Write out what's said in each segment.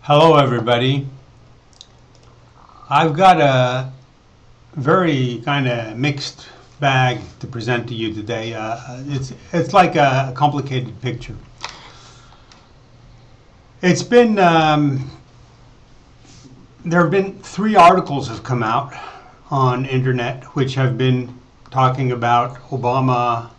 Hello everybody. I've got a very kind of mixed bag to present to you today. It's like a complicated picture. It's been there have been 3 articles have come out on internet which have been talking about Obama.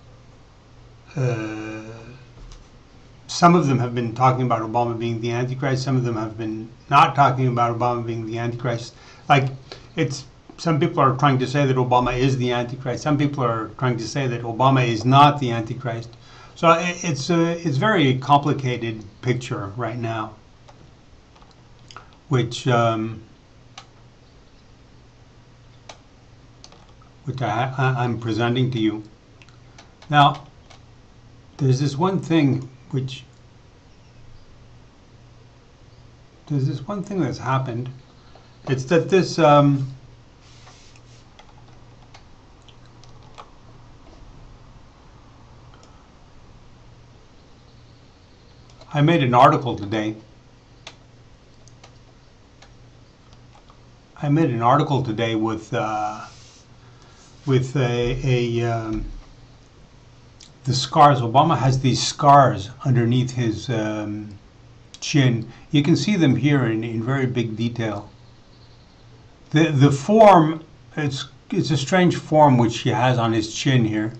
Some of them have been talking about Obama being the Antichrist. Some of them have been not talking about Obama being the Antichrist. Some people are trying to say that Obama is the Antichrist. Some people are trying to say that Obama is not the Antichrist. So it's a very complicated picture right now, which I'm presenting to you. Now, there's this one thing that's happened. It's that this I made an article today. With the scars. Obama has these scars underneath his chin. You can see them here in very big detail. The form, it's a strange form which he has on his chin here.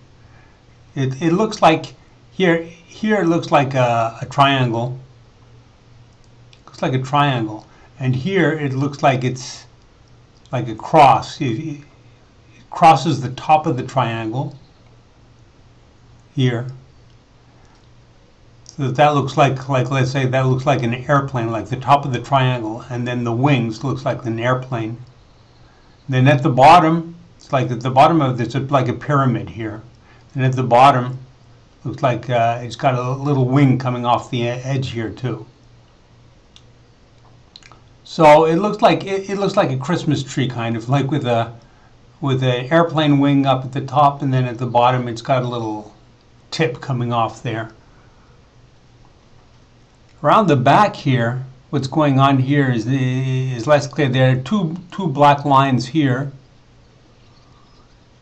It looks like here it looks like a triangle. Looks like a triangle, and here it looks like it's like a cross. It crosses the top of the triangle here. So that looks like let's say that looks like an airplane, like the top of the triangle, and then the wings looks like an airplane. Then at the bottom, it's like at the bottom of this, it's like a pyramid here, and at the bottom looks like it's got a little wing coming off the edge here too. So it looks like a Christmas tree, kind of like with an airplane wing up at the top, and then at the bottom it's got a little tip coming off there. Around the back here, what's going on here is less clear. There are two black lines here.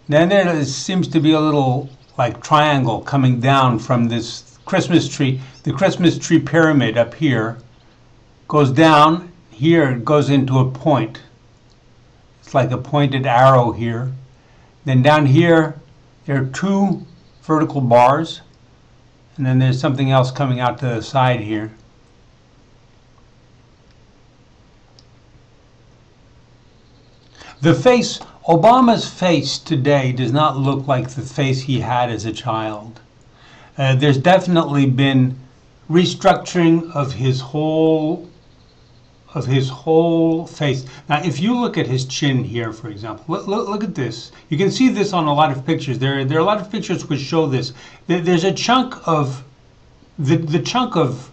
Then there seems to be a little like triangle coming down from this Christmas tree. The Christmas tree pyramid up here goes down. Here it goes into a point. It's like a pointed arrow here. Then down here there are 2 vertical bars, and then there's something else coming out to the side here. The face, Obama's face today does not look like the face he had as a child. There's definitely been restructuring of his whole face. Now, if you look at his chin here, for example, look at this. You can see this on a lot of pictures. There are a lot of pictures which show this. There's a chunk of the chunk of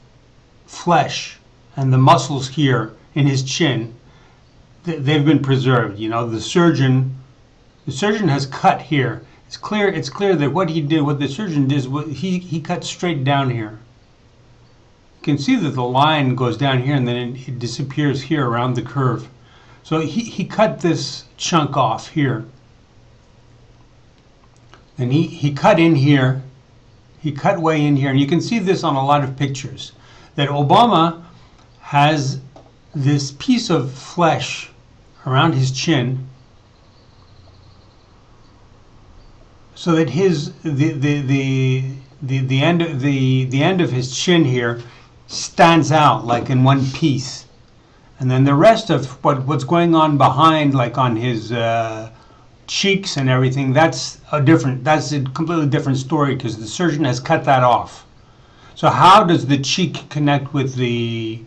flesh and the muscles here in his chin. They've been preserved. You know, the surgeon has cut here. It's clear that what the surgeon did, he cut straight down here. You can see that the line goes down here and then it disappears here around the curve. So he cut this chunk off here. And he cut in here. He cut way in here. And you can see this on a lot of pictures, that Obama has this piece of flesh around his chin, so that the end of his chin here stands out like in one piece, and then the rest of what's going on behind, like on his cheeks and everything, that's a completely different story, because the surgeon has cut that off. So how does the cheek connect with the,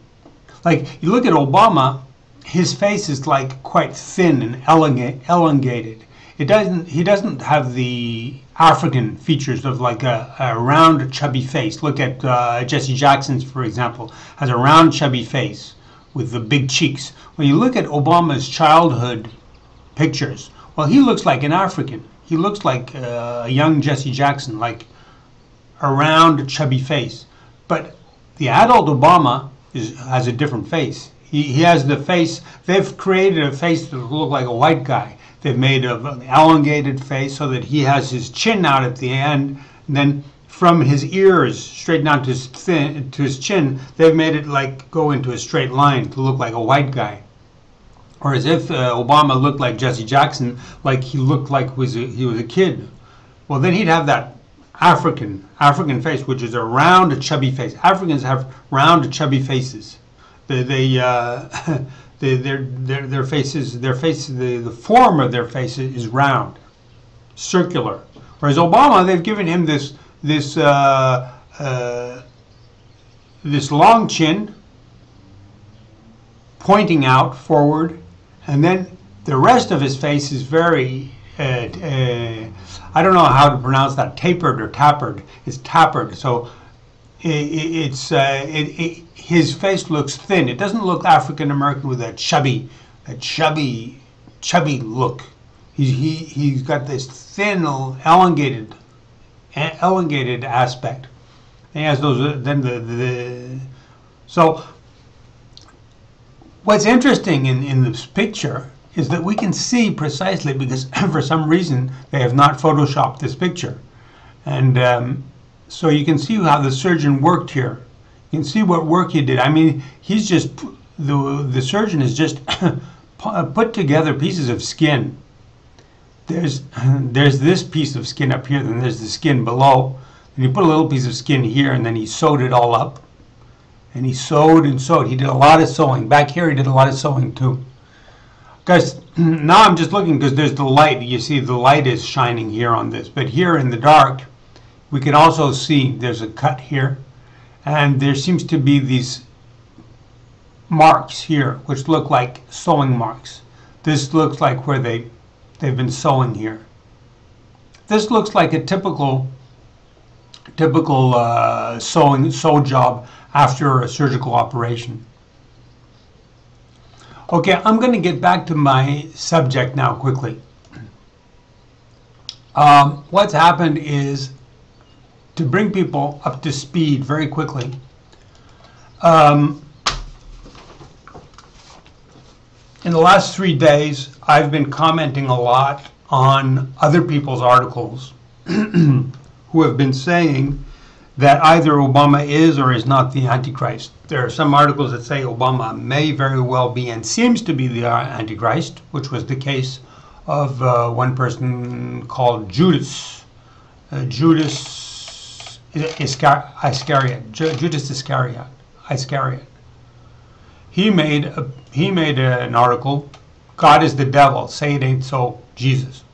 like, you look at Obama, his face is like quite thin and elongated. He doesn't have the African features of like a round, chubby face. Look at Jesse Jackson's, for example, has a round, chubby face with the big cheeks. When you look at Obama's childhood pictures, well, he looks like an African. He looks like a young Jesse Jackson, like a round, chubby face. But the adult Obama has a different face. He has the face. They've created a face that will look like a white guy. They've made an elongated face so that he has his chin out at the end, and then from his ears straight down to his chin, they've made it like go into a straight line to look like a white guy. Or as if Obama looked like Jesse Jackson, like he looked like he was a kid. Well, then he'd have that African face, which is a round, chubby face. Africans have round, chubby faces. Their faces, the form of their faces is round, circular. Whereas Obama, they've given him this long chin, pointing out forward, and then the rest of his face is very, I don't know how to pronounce that, tapered or tapered. It's tapered, so his face looks thin. It doesn't look African American with a chubby look. He's got this thin, elongated aspect. He has those. Then so what's interesting in this picture is that we can see precisely, because for some reason they have not photoshopped this picture, and so you can see how the surgeon worked here. You can see what work he did. I mean, he's just the surgeon has just put together pieces of skin. There's this piece of skin up here, then there's the skin below, and he put a little piece of skin here, and then he sewed it all up. And he sewed and sewed. He did a lot of sewing. Back here he did a lot of sewing too. Guys, now I'm just looking because there's the light. You see the light is shining here on this. But here in the dark, we can also see there's a cut here. And there seems to be these marks here, which look like sewing marks. This looks like where they've been sewing here. This looks like a typical sew job after a surgical operation. Okay, I'm going to get back to my subject now quickly. What's happened is, to bring people up to speed very quickly, in the last 3 days, I've been commenting a lot on other people's articles who have been saying that either Obama is or is not the Antichrist. There are some articles that say Obama may very well be and seems to be the Antichrist, which was the case of one person called Judas Iscariot. He made an article, God is the devil, say it ain't so, Jesus.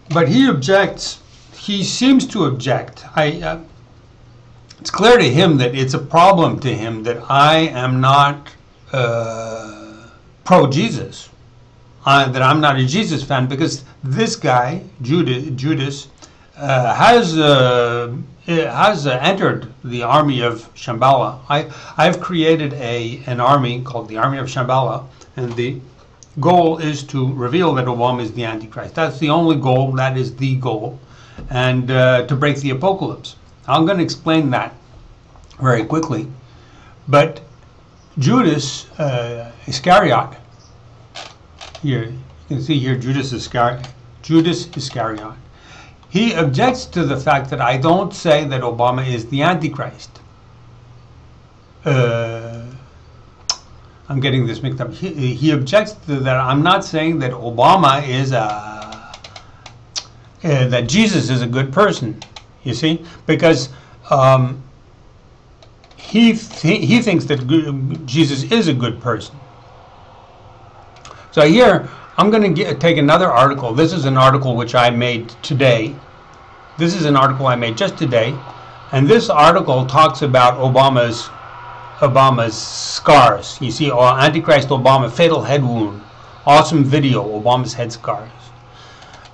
But he objects. He seems to object. It's clear to him that it's a problem to him that I am not pro-Jesus, that I'm not a Jesus fan, because this guy, Judas, has entered the Army of Shambhala. I've created an army called the Army of Shambhala, and the goal is to reveal that Obama is the Antichrist. That's the only goal. That is the goal. And to break the apocalypse. I'm going to explain that very quickly. But Judas Iscariot, here you can see here Judas Iscariot, he objects to the fact that I don't say that Obama is the Antichrist. I'm getting this mixed up. He objects to that. I'm not saying that Obama is that Jesus is a good person, you see, because he thinks that Jesus is a good person. So here I'm going to take another article. This is an article which I made today. This is an article I made just today, and this article talks about Obama's scars. You see, Antichrist Obama, fatal head wound. Awesome video, Obama's head scars.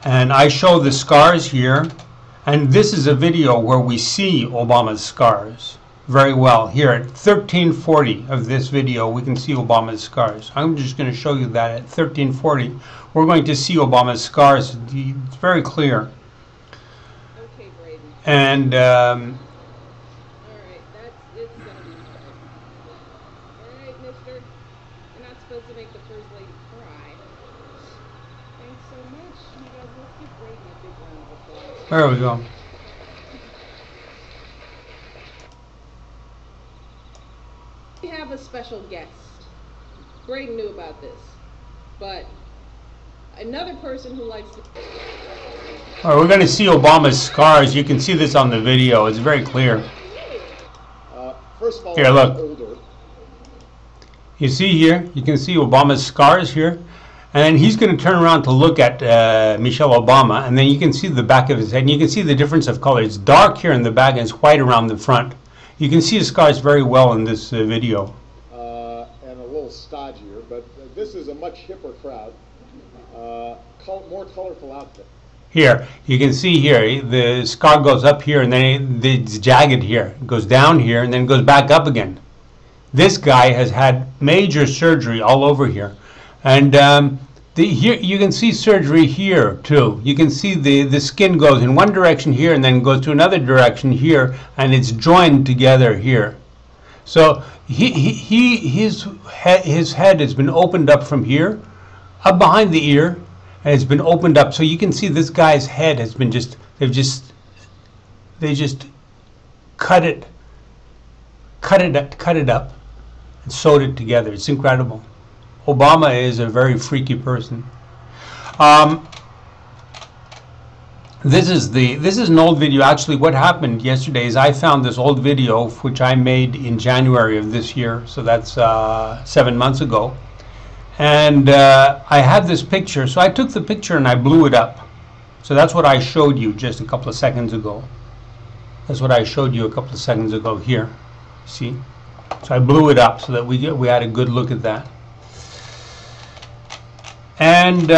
And I show the scars here, and this is a video where we see Obama's scars very well. Here at 1340 of this video, we can see Obama's scars. I'm just going to show you that at 1340, we're going to see Obama's scars. It's very clear. Okay, Braden. And All right, it's going to be You're not supposed to make the First Lady cry. Thanks so much. You guys, let's give Brady a big round of applause. There we go. We have a special guest. Brady knew about this, but another person who likes to... All right, we're going to see Obama's scars. You can see this on the video. It's very clear. First of all, here, look. Older. You see here, you can see Obama's scars here. And he's going to turn around to look at Michelle Obama, and then you can see the back of his head, and you can see the difference of color. It's dark here in the back, and it's white around the front. You can see his scars very well in this video. And a little stodgier, but this is a much hipper crowd. More colorful outfit. Here, you can see here, the scar goes up here, and then it's jagged here. It goes down here, and then it goes back up again. This guy has had major surgery all over here. And here you can see surgery here too. You can see the skin goes in one direction here and then goes to another direction here, and it's joined together here. So his head has been opened up from here, up behind the ear, and it's been opened up. So you can see this guy's head has been they just cut it up and sewed it together. It's incredible. Obama is a very freaky person. This is an old video. Actually, what happened yesterday is I found this old video which I made in January of this year, so that's 7 months ago. And I had this picture, so I took the picture and I blew it up. So that's what I showed you just a couple of seconds ago. That's what I showed you a couple of seconds ago here. See? So I blew it up so that we had a good look at that. And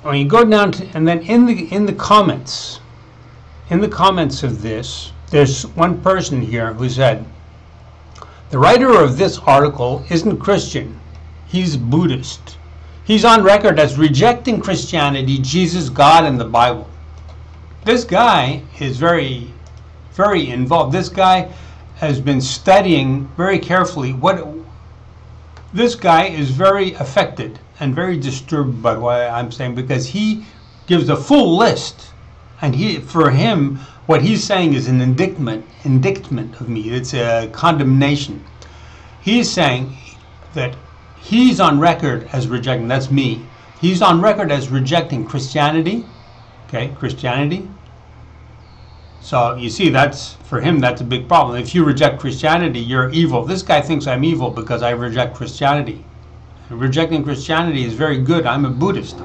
when you go down to, and then in the comments of this, there's one person here who said, the writer of this article isn't Christian, he's Buddhist. He's on record as rejecting Christianity, Jesus, God, and the Bible. This guy is very, very involved. This guy has been studying very carefully this guy is very affected and very disturbed by what I'm saying, because he gives a full list, and for him what he's saying is an indictment of me. It's a condemnation. He's saying that he's on record as rejecting, that's me, he's on record as rejecting Christianity, okay, Christianity. So you see, that's, for him, that's a big problem. If you reject Christianity, you're evil. This guy thinks I'm evil because I reject Christianity. Rejecting Christianity is very good. I'm a Buddhist.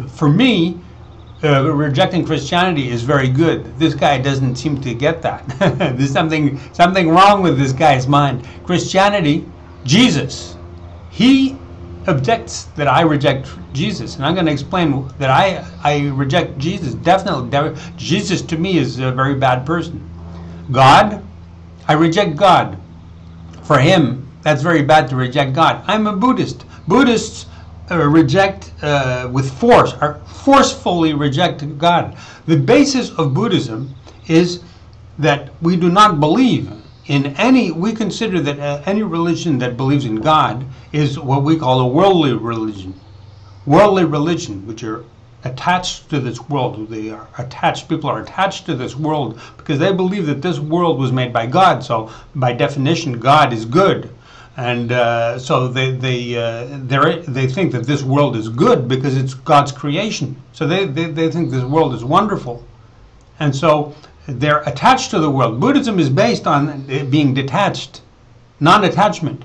For me, rejecting Christianity is very good. This guy doesn't seem to get that. There's something wrong with this guy's mind. Christianity, Jesus, he objects that I reject Jesus, and I'm going to explain that I reject Jesus. Definitely, Jesus to me is a very bad person. God, I reject God. For him, that's very bad to reject God. I'm a Buddhist. Buddhists reject with force, or forcefully reject God. The basis of Buddhism is that we do not believe in any, we consider that any religion that believes in God is what we call a worldly religion. Worldly religion, which are attached to this world. They are attached, people are attached to this world because they believe that this world was made by God. So by definition, God is good. And so they think that this world is good because it's God's creation. So they think this world is wonderful. And so they're attached to the world. Buddhism is based on being detached, non-attachment.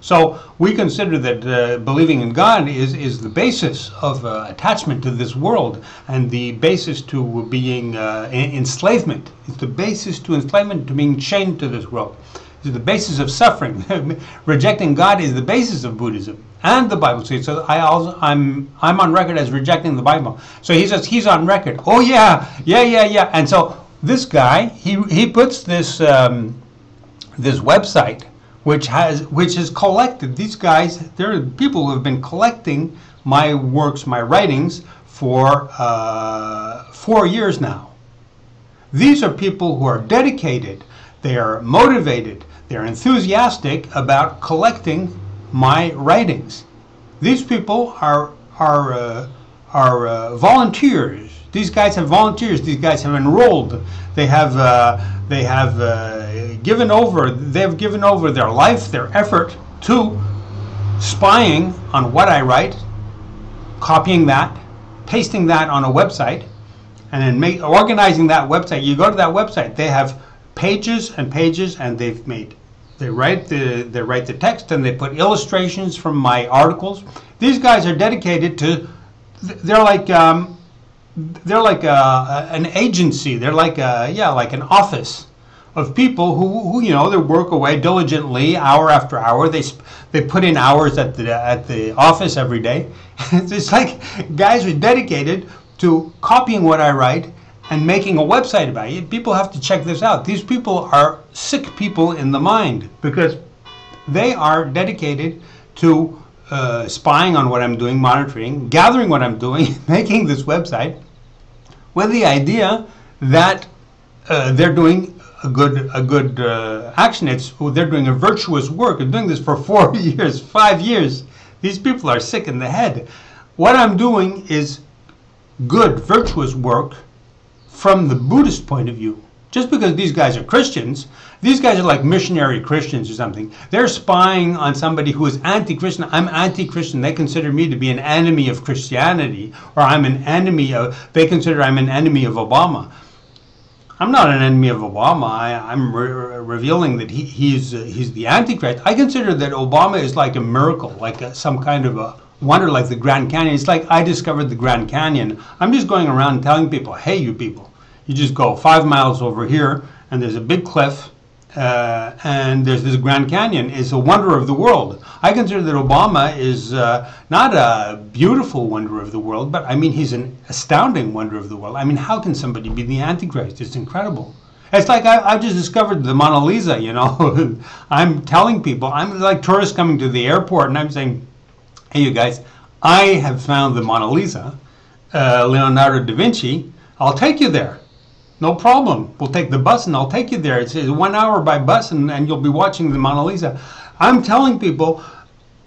So we consider that believing in God is the basis of attachment to this world, and the basis to being enslavement. It's the basis to enslavement, to being chained to this world. It's the basis of suffering. Rejecting God is the basis of Buddhism and the Bible. So I'm on record as rejecting the Bible. So he says he's on record. Oh yeah. And so this guy, he puts this this website which has collected, these guys, there are people who have been collecting my works, my writings for 4 years now. These are people who are dedicated, they are motivated, they're enthusiastic about collecting my writings. These people are volunteers. These guys have volunteers. These guys have enrolled. They have given over. They have given over their life, their effort to spying on what I write, copying that, pasting that on a website, and then organizing that website. You go to that website. They have pages and pages, and they write the text, and they put illustrations from my articles. These guys are dedicated to. They're like an agency. They're like an office of people who they work away diligently, hour after hour. They put in hours at the office every day. It's like guys are dedicated to copying what I write and making a website about it. People have to check this out. These people are sick people in the mind, because they are dedicated to spying on what I'm doing, monitoring, gathering what I'm doing, making this website with the idea that they're doing a good action. They're doing a virtuous work. They're doing this for 4 years, 5 years. These people are sick in the head. What I'm doing is good, virtuous work from the Buddhist point of view. Just because these guys are Christians, these guys are like missionary Christians or something. They're spying on somebody who is anti-Christian. I'm anti-Christian. They consider me to be an enemy of Christianity, or they consider I'm an enemy of Obama. I'm not an enemy of Obama. I'm revealing that he's the Antichrist. I consider that Obama is like a miracle, like some kind of a wonder, like the Grand Canyon. It's like I discovered the Grand Canyon. I'm just going around telling people, hey, you people, you just go 5 miles over here, and there's a big cliff, and there's this Grand Canyon. It's a wonder of the world. I consider that Obama is not a beautiful wonder of the world, but I mean, he's an astounding wonder of the world. I mean, how can somebody be the Antichrist? It's incredible. It's like I've just discovered the Mona Lisa, I'm telling people, I'm like tourists coming to the airport, and I'm saying, hey, you guys, I have found the Mona Lisa, Leonardo da Vinci. I'll take you there. No problem. We'll take the bus and I'll take you there. It's 1 hour by bus, and you'll be watching the Mona Lisa. I'm telling people,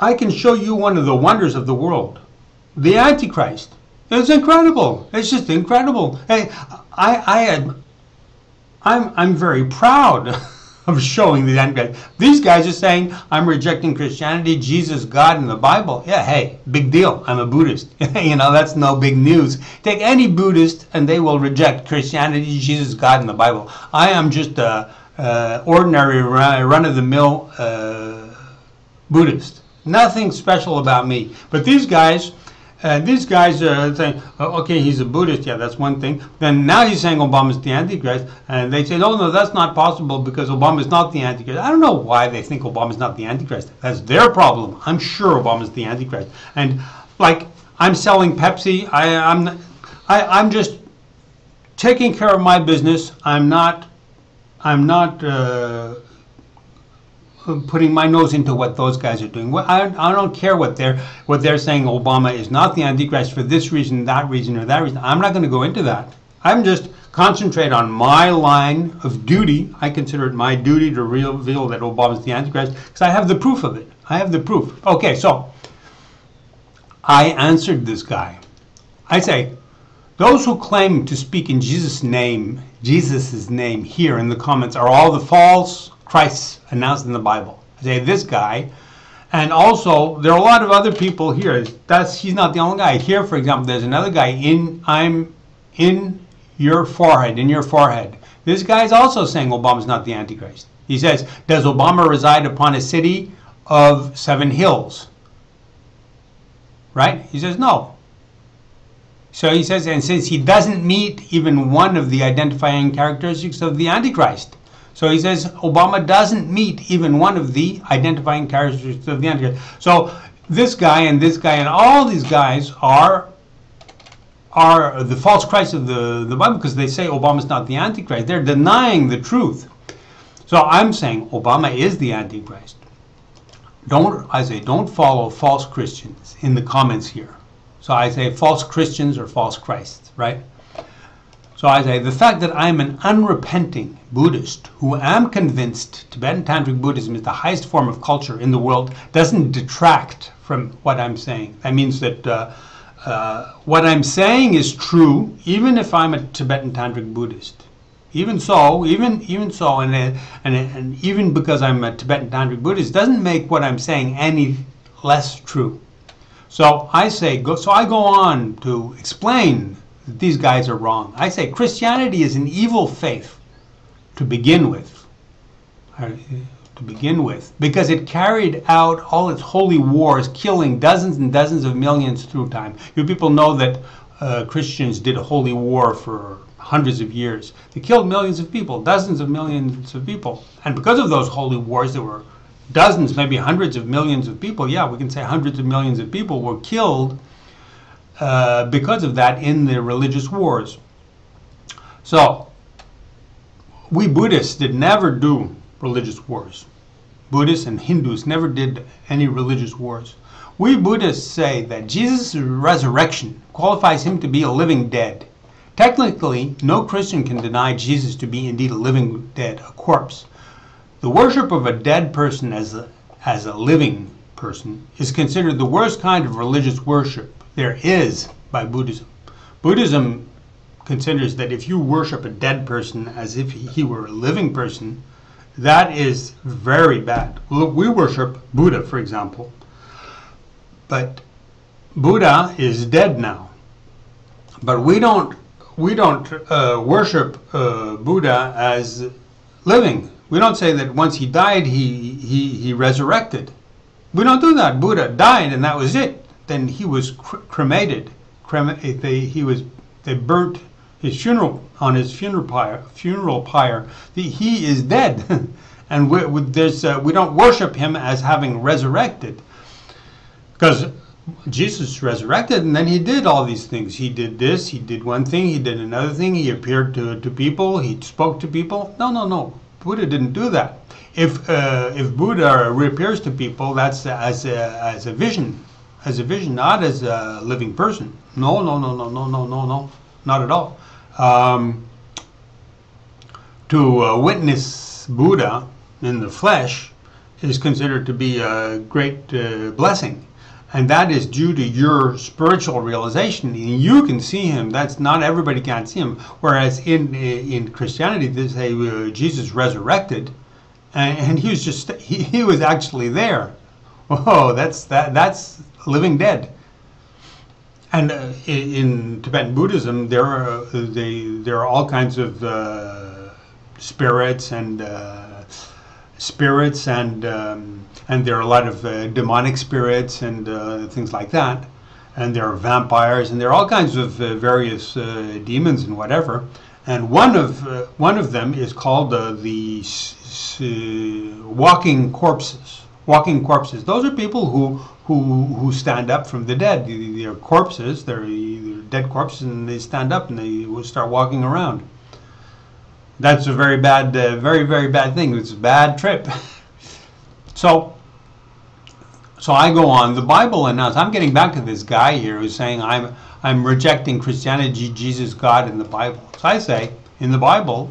I can show you one of the wonders of the world. The Antichrist. It's incredible. It's just incredible. Hey, I'm very proud of showing the Antichrist. These guys are saying, I'm rejecting Christianity, Jesus, God, and the Bible. Yeah, hey, big deal. I'm a Buddhist. That's no big news. Take any Buddhist and they will reject Christianity, Jesus, God, and the Bible. I am just a ordinary run-of-the-mill Buddhist. Nothing special about me. But these guys are saying, okay, he's a Buddhist. Yeah, that's one thing. Then now he's saying Obama's the Antichrist. And they say, no, that's not possible because Obama's not the Antichrist. I don't know why they think Obama's not the Antichrist. That's their problem. I'm sure Obama's the Antichrist. And like, I'm selling Pepsi. I'm just taking care of my business. I'm not putting my nose into what those guys are doing. I don't care what they're saying. Obama is not the Antichrist for this reason, that reason, or that reason. I'm not going to go into that. I'm just concentrate on my line of duty. I consider it my duty to reveal that Obama's the Antichrist because I have the proof of it. I have the proof. Okay, so I answered this guy. I say, those who claim to speak in Jesus' name here in the comments are all the false Christ announced in the Bible. I say this guy, and also there are a lot of other people here. He's not the only guy. Here, for example, there's another guy I'm in your forehead. This guy is also saying Obama's not the Antichrist. He says, does Obama reside upon a city of 7 hills? Right? He says no. So he says, and since he doesn't meet even one of the identifying characteristics of the Antichrist. So he says Obama doesn't meet even one of the identifying characteristics of the Antichrist. So this guy and all these guys are the false Christ of the Bible because they say Obama's not the Antichrist. They're denying the truth. So I'm saying Obama is the Antichrist. Don't follow false Christians in the comments here. So I say false Christians or false Christs, right? So I say, the fact that I'm an unrepenting Buddhist who am convinced Tibetan Tantric Buddhism is the highest form of culture in the world doesn't detract from what I'm saying. That means that what I'm saying is true, even if I'm a Tibetan Tantric Buddhist. Even so, and even because I'm a Tibetan Tantric Buddhist, doesn't make what I'm saying any less true. So I say, I go on to explain that these guys are wrong. I say Christianity is an evil faith to begin with. Because it carried out all its holy wars, killing dozens and dozens of millions through time. You people know that Christians did a holy war for hundreds of years. They killed millions of people, dozens of millions of people. And because of those holy wars, there were dozens, maybe hundreds of millions of people. Yeah, we can say hundreds of millions of people were killed because of that in the religious wars. So, we Buddhists did never do religious wars. Buddhists and Hindus never did any religious wars. We Buddhists say that Jesus' resurrection qualifies him to be a living dead. Technically, no Christian can deny Jesus to be indeed a living dead, a corpse. The worship of a dead person as a living person is considered the worst kind of religious worship there is by Buddhism. Buddhism considers that if you worship a dead person as if he were a living person, that is very bad. We worship Buddha, for example, but Buddha is dead now. But we don't worship Buddha as living. We don't say that once he died, he resurrected. We don't do that. Buddha died and that was it. Then he was cremated. They burnt his funeral on his funeral pyre. He is dead, and we don't worship him as having resurrected, because Jesus resurrected, and then he did all these things. He did this. He did one thing. He did another thing. He appeared to people. He spoke to people. No. Buddha didn't do that. If Buddha reappears to people, that's as a vision, not as a living person. No, not at all. To witness Buddha in the flesh is considered to be a great blessing. And that is due to your spiritual realization. You can see him. That's not everybody can't see him. Whereas in Christianity, they say Jesus resurrected, and he was just he was actually there. Oh, that's living dead. And in Tibetan Buddhism, there are all kinds of spirits and there are a lot of demonic spirits and things like that, and there are vampires, and there are all kinds of various demons and whatever. And one of them is called the walking corpses. Walking corpses. Those are people who stand up from the dead. They're corpses. They're dead corpses, and they stand up and they will start walking around. That's a very bad, very bad thing. It's a bad trip. So I go on. The Bible announced. I'm getting back to this guy here who's saying I'm rejecting Christianity, Jesus, God, in the Bible. So I say in the Bible,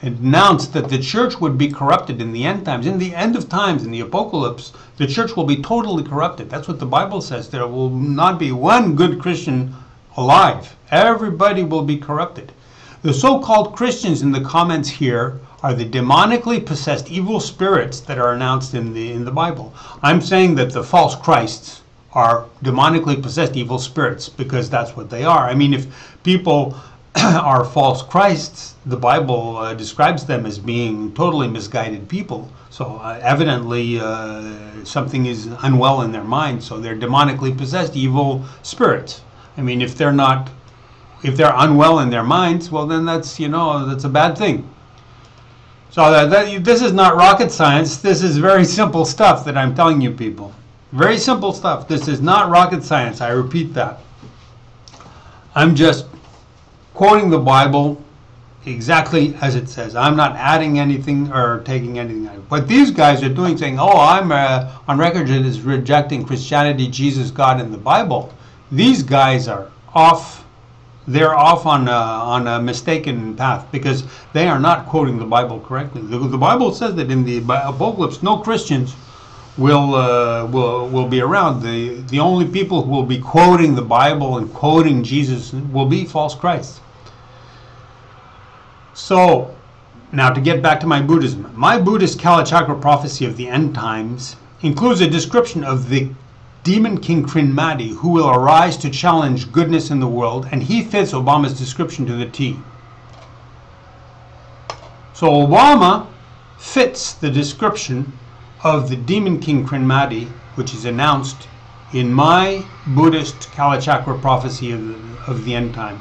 it announced that the church would be corrupted in the end times. In the end of times, in the Apocalypse, the church will be totally corrupted. That's what the Bible says. There will not be one good Christian alive. Everybody will be corrupted. The so-called Christians in the comments here are the demonically possessed evil spirits that are announced in the Bible. I'm saying that the false Christs are demonically possessed evil spirits because that's what they are. I mean, if people are false Christs, the Bible describes them as being totally misguided people. So evidently something is unwell in their mind, so they're demonically possessed evil spirits. I mean, if they're unwell in their minds, well then that's a bad thing. So this is not rocket science. This is very simple stuff that I'm telling you people. Very simple stuff. This is not rocket science. I repeat that. I'm just quoting the Bible exactly as it says. I'm not adding anything or taking anything out. What these guys are doing, saying, oh, I'm on record as rejecting Christianity, Jesus, God, and the Bible. These guys are off they're off on a mistaken path, because they are not quoting the Bible correctly. The Bible says that in the Apocalypse, no Christians will be around. The only people who will be quoting the Bible and quoting Jesus will be false Christs. So, now to get back to my Buddhism. My Buddhist Kalachakra prophecy of the end times includes a description of the demon king Krinmati, who will arise to challenge goodness in the world, and he fits Obama's description to the T. So Obama fits the description of the demon king Krinmati, which is announced in my Buddhist Kalachakra prophecy of the end times.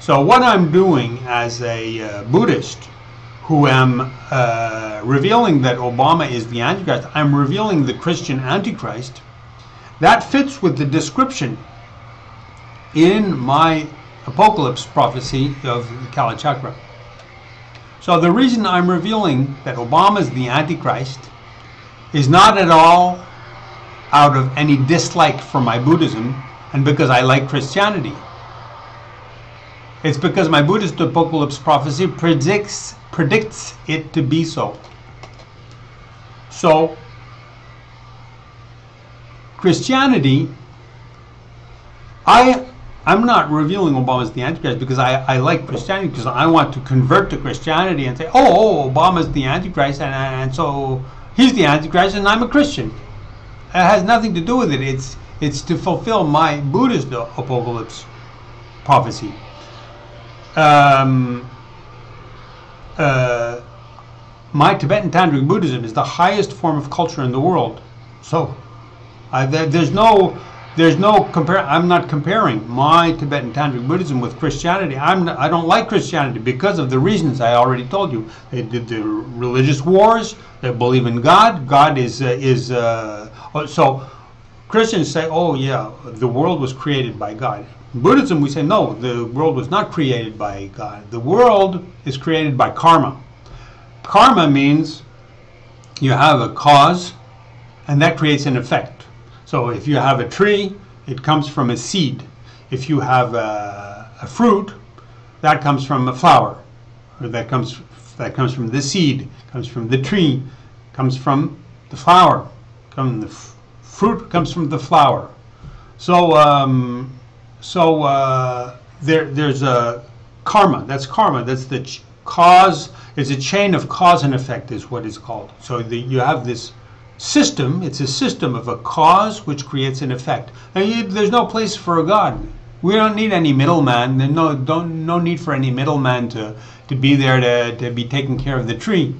So what I'm doing as a Buddhist who am revealing that Obama is the Antichrist, I'm revealing the Christian Antichrist. That fits with the description in my Apocalypse prophecy of the Kalachakra. So the reason I'm revealing that Obama is the Antichrist is not at all out of any dislike for my Buddhism and because I like Christianity. It's because my Buddhist Apocalypse prophecy predicts it to be so. So, Christianity, I'm not revealing Obama as the Antichrist because I like Christianity, because I want to convert to Christianity and say, oh, Obama's the Antichrist, and so he's the Antichrist and I'm a Christian. It has nothing to do with it. It's to fulfill my Buddhist Apocalypse prophecy. My Tibetan Tantric Buddhism is the highest form of culture in the world. So there's no I'm not comparing my Tibetan Tantric Buddhism with Christianity. I don't like Christianity because of the reasons I already told you. They did the religious wars. They believe in God. God is so Christians say, oh yeah, the world was created by God. In Buddhism, we say, no, the world was not created by God. The world is created by karma. Karma means you have a cause, and that creates an effect. So if you have a tree, it comes from a seed. If you have a fruit, that comes from a flower, or that comes from the seed, comes from the tree, comes from the flower, the fruit comes from the flower. So there's a karma. That's karma. That's the cause. It's a chain of cause and effect is what it's called. So you have this system. It's a system of a cause which creates an effect. And there's no place for a God. We don't need any middleman. There's no need for any middleman to be there to be taking care of the tree.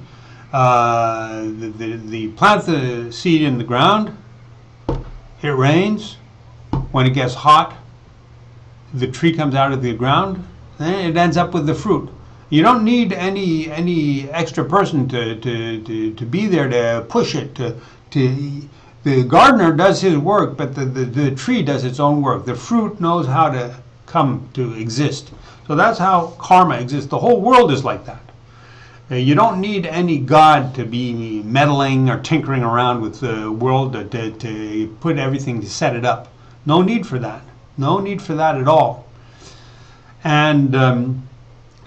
The plant the seed in the ground. It rains. When it gets hot, the tree comes out of the ground, and it ends up with the fruit. You don't need any extra person to be there to push it. The gardener does his work, but the tree does its own work. The fruit knows how to come to exist. So that's how karma exists. The whole world is like that. You don't need any God to be meddling or tinkering around with the world to put everything to set it up. No need for that. No need for that at all. And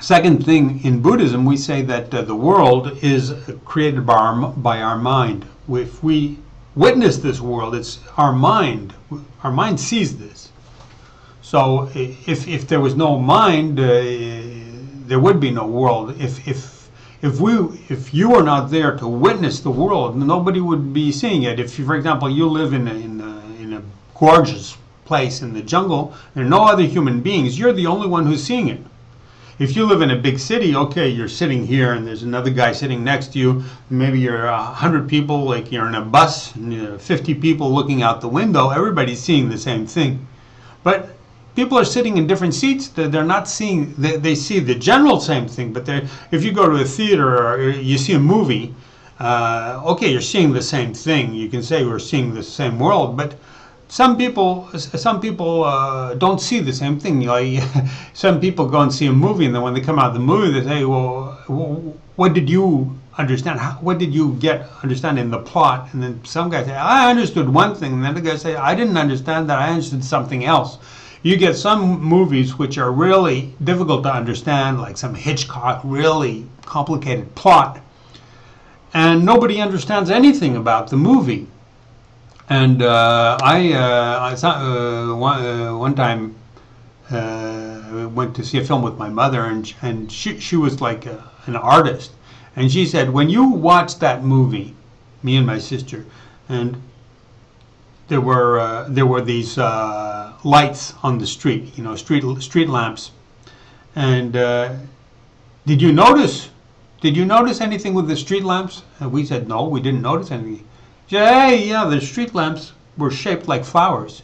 second thing, in Buddhism, we say that the world is created by our mind. If we witness this world, it's our mind. Our mind sees this. So if there was no mind, there would be no world. If you were not there to witness the world, nobody would be seeing it. If, for example, you live in a gorgeous place in the jungle, there are no other human beings, you're the only one who's seeing it. If you live in a big city, okay, you're sitting here and there's another guy sitting next to you, maybe you're 100 people, like you're in a bus, and you're 50 people looking out the window, everybody's seeing the same thing. But people are sitting in different seats, they're not seeing, they see the general same thing, but if you go to a theater or you see a movie, okay, you're seeing the same thing. You can say we're seeing the same world, but some people don't see the same thing. Like, some people go and see a movie, and then when they come out of the movie, they say, "Well, what did you understand? What did you understand in the plot?" And then some guy say, "I understood one thing," and then the guy say, "I didn't understand that. I understood something else." You get some movies which are really difficult to understand, like some Hitchcock, really complicated plot, and nobody understands anything about the movie. And I saw one time went to see a film with my mother, and she was like an artist, and she said, when you watch that movie, me and my sister, and there were these lights on the street, you know, street lamps, and did you notice anything with the street lamps? And we said no, we didn't notice anything. She said, hey, yeah, the street lamps were shaped like flowers.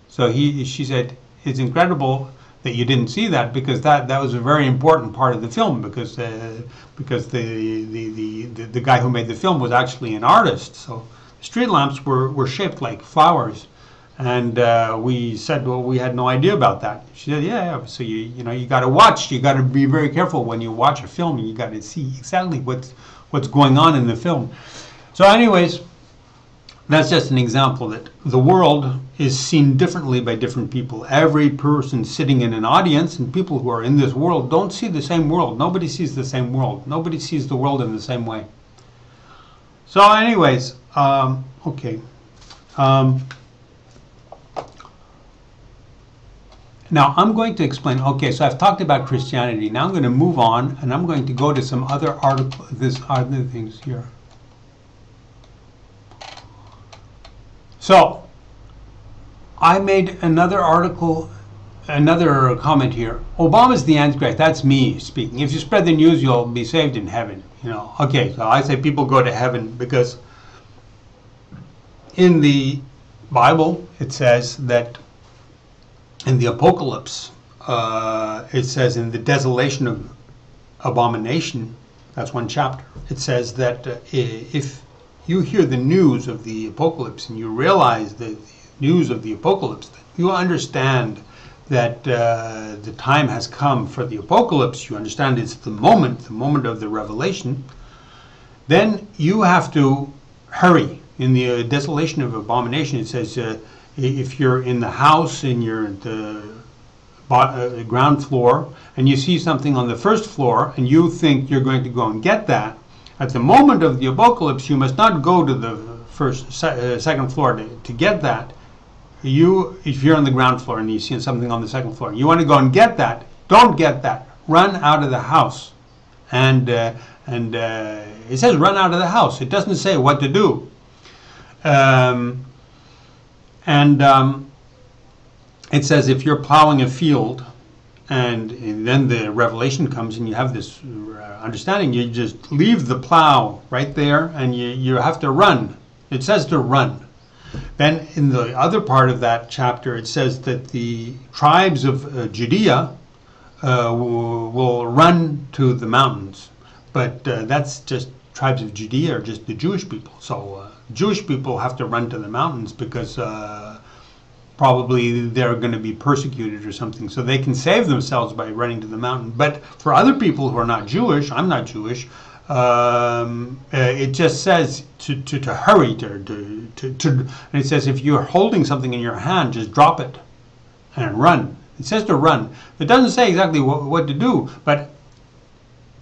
So she said, it's incredible that you didn't see that, because that was a very important part of the film, because the guy who made the film was actually an artist. So street lamps were shaped like flowers, and we said, well, we had no idea about that. She said, yeah. So you know, you got to watch. You got to be very careful when you watch a film, and you got to see exactly what's going on in the film. So, anyways, that's just an example that the world is seen differently by different people. Every person sitting in an audience and people who are in this world don't see the same world. Nobody sees the same world. Nobody sees the world in the same way. So anyways, okay. Now I'm going to explain, okay, so I've talked about Christianity. Now I'm going to move on, and I'm going to go to some other other things here. So, I made another article, another comment here. Obama's the Antichrist. That's me speaking. If you spread the news, you'll be saved in heaven. You know. Okay, so I say people go to heaven because in the Bible it says that in the Apocalypse, it says in the desolation of abomination, that's one chapter, it says that if you hear the news of the apocalypse and you realize the news of the apocalypse, you understand that the time has come for the apocalypse, you understand it's the moment of the revelation, then you have to hurry. In the desolation of abomination, it says if you're in the house and you're at the ground floor and you see something on the first floor and you think you're going to go and get that, at the moment of the apocalypse, you must not go to the second floor to get that. If you're on the ground floor and you see something on the second floor, you want to go and get that, don't get that. Run out of the house. And it says run out of the house. It doesn't say what to do. It says if you're plowing a field, and then the revelation comes and you have this understanding, you just leave the plow right there and you have to run. It says to run. Then in the other part of that chapter, it says that the tribes of Judea will run to the mountains. But that's just tribes of Judea are just the Jewish people. So Jewish people have to run to the mountains because probably they're going to be persecuted or something. So they can save themselves by running to the mountain. But for other people who are not Jewish, I'm not Jewish, it just says to hurry, and it says if you're holding something in your hand, just drop it and run. It says to run. It doesn't say exactly what to do, but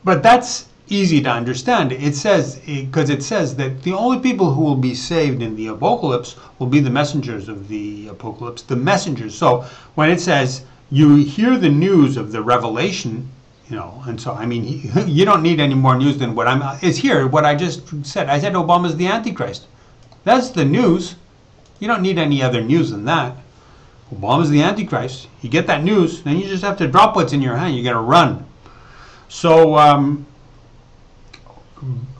that's easy to understand. It says, because it says that the only people who will be saved in the apocalypse will be the messengers of the apocalypse, the messengers. So when it says you hear the news of the revelation, you know, and so I mean, you don't need any more news than what it's here. What I just said, I said Obama's the Antichrist. That's the news. You don't need any other news than that. Obama's the Antichrist. You get that news, then you just have to drop what's in your hand. You got to run. So